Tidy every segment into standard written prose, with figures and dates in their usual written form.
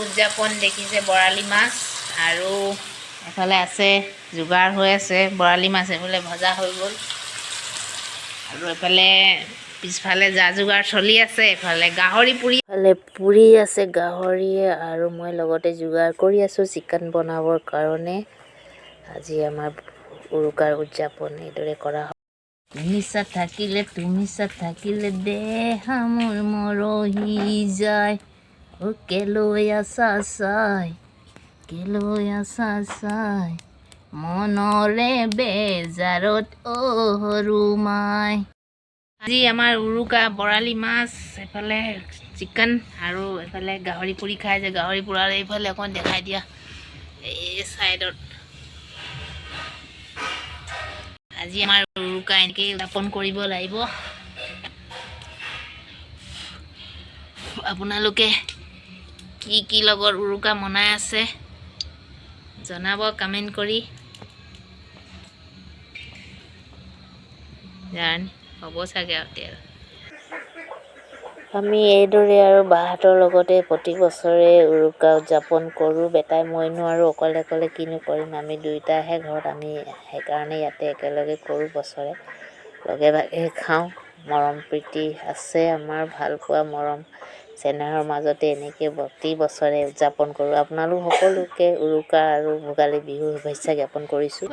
উদযাপন দেখিছে বৰালি মাছ আৰু এফালে আছে যোগাৰ হৈ আছে বৰালি মাছ এফালে ভজা হৈ গ'ল আৰু এফালে পিছফালে যা যোগাৰ চলি আছে এফালে গাহৰি পুৰি আছে গাহৰি আৰু মই লগতে যোগাৰ কৰি আছোঁ চিকেন বনাবৰ কাৰণে আজি আমাৰ উৰুকাৰ উদযাপন এইদৰে কৰা হয় তুমি চাত থাকিলে দেহা মোৰ মৰহি যায় কেলৈ আছা চাই মনৰে বেজাৰত সৰুমাই আজি আমাৰ উৰুকা বৰালি মাছ এফালে চিকেন আৰু এফালে গাহৰি পুৰি খাই যে গাহৰি পুৰাৰ এইফালে অকণ দেখাই দিয়া এই চাইডত আজি আমাৰ উৰুকা এনেকৈ উদযাপন কৰিব লাগিব আপোনালোকে কি লগত উৰুকা মনাই আছে জনাব কমেণ্ট কৰি হ'ব চাগে আৰু আমি এইদৰে আৰু বাহঁতৰ লগতে প্ৰতি বছৰে উৰুকা উদযাপন কৰোঁ বেটাই মইনো আৰু অকলে কিনো কৰিম আমি দুয়োটাহে ঘৰত আমি সেইকাৰণে ইয়াতে একেলগে কৰোঁ বছৰে লগে ভাগে খাওঁ মৰম প্ৰীতি আছে আমাৰ ভালপোৱা মৰম চেনেহৰ মাজতে এনেকৈ প্ৰতি বছৰে উদযাপন কৰোঁ আপোনালোক সকলোকে উৰুকা আৰু ভোগালী বিহুৰ শুভেচ্ছা জ্ঞাপন কৰিছোঁ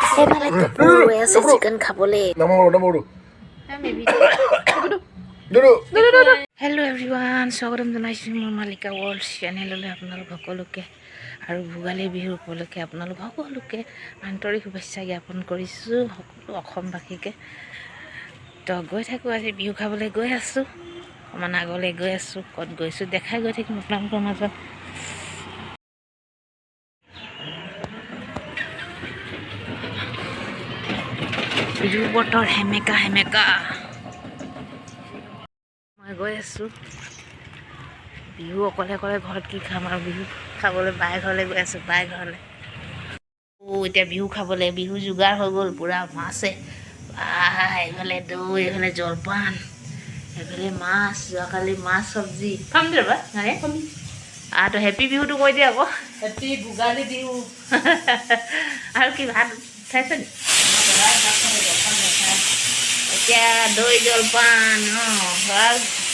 সেইফালে কপৌ ৰৈ আছে চিকেন খাবলৈ হেল্ল' এভৰিৱান স্বাগতম জনাইছোঁ মোৰ মালিকা ৱৰ্ল্ড চেনেললৈ আপোনালোক সকলোকে আৰু ভোগালী বিহু উপলক্ষে আপোনালোক সকলোকে আন্তৰিক শুভেচ্ছা জ্ঞাপন কৰিছোঁ সকলো অসমবাসীকে তো গৈ থাকোঁ আজি বিহু খাবলৈ গৈ আছোঁ অকণমান আগলৈ গৈ আছোঁ ক'ত গৈছোঁ দেখাই গৈ থাকিম আপোনালোকৰ মাজত বিহু বতৰ সেমেকা মই গৈ আছোঁ বিহু অকলে ঘৰত কি খাম আৰু বিহু খাবলৈ বাই ঘৰলৈ গৈ আছোঁ বাই ঘৰলৈ এতিয়া বিহু খাবলৈ বিহু যোগাৰ হৈ গ'ল পূৰা মাছে এইফালে দৈ এইফালে জলপান এইফালে মাছ যোৱাকালি মাছ চব্জি খাম দে ৰ'বা তো হেপী বিহুটো কৈ দিয়া আকৌ হেপী ভোগালী বিহু আৰু কি ভাত খাইছে নি এতিয়া দৈ জলপান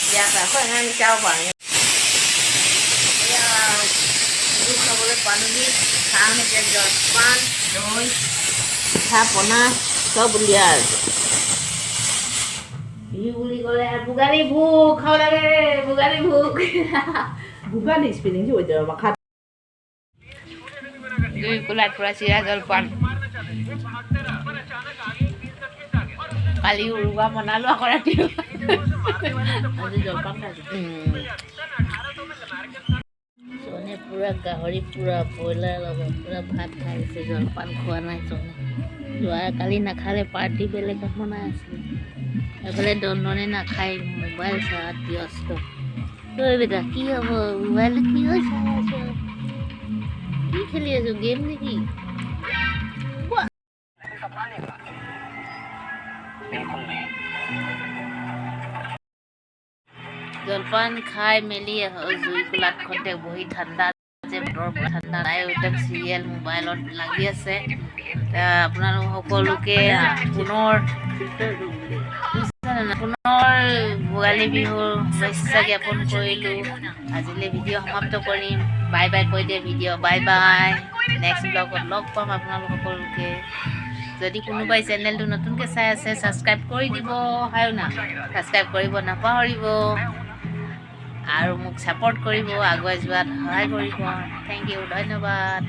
ইয়াত আকৌ আমি চাব পাৰোঁ বিহু খাবলৈ পালোহি খাম এতিয়া জলপান দৈ পিঠা পনা চব উলিয়াই আছে বিহু বুলি ক'লে ভোগালী ভোগ খাব লাগে ভোগালী ভোগ ভোগালী স্পেলিং দৈ কোলাত পৰা চিৰা জলপান কালি উৰুকা বনালোঁ আকৌ ৰাতি আজি জলপান চনে পূৰা গাহৰি পূৰা ব্ৰইলাৰ লগত পূৰা ভাত খাইছে জলপান খোৱা নাই চনে যোৱাকালি নাখালে পাৰ্টি বেলেগত বনাই আছিলে এইফালে দণ্ডনে নাখায় মোবাইল চোৱাত ব্যস্ত ঐ বেটা কি হ'ব মোবাইল কি হৈ চাই আছ কি খেলি আছো গেম নেকি জলপান খাই মেলি জুই কোলাতখনতে বহি ঠাণ্ডা যে বতৰ ঠাণ্ডা নাই একদম চিৰিয়েল মোবাইলত লাগি আছে আপোনালোক সকলোকে পুনৰ ভোগালী বিহুৰ শুভেচ্ছা জ্ঞাপন কৰিলোঁ আজিলৈ ভিডিঅ' সমাপ্ত কৰিম বাই কৈ দিয়ে ভিডিঅ' বাই নেক্সট ব্লগত লগ পাম আপোনালোক সকলোকে যদি কোনোবাই চেনেলটো নতুনকৈ চাই আছে ছাবস্ক্ৰাইব কৰি দিব হয় না ছাবস্ক্ৰাইব কৰিব নাপাহৰিব আৰু মোক ছাপোৰ্ট কৰিব আগুৱাই যোৱাত সহায় কৰিব থেংক ইউ ধন্যবাদ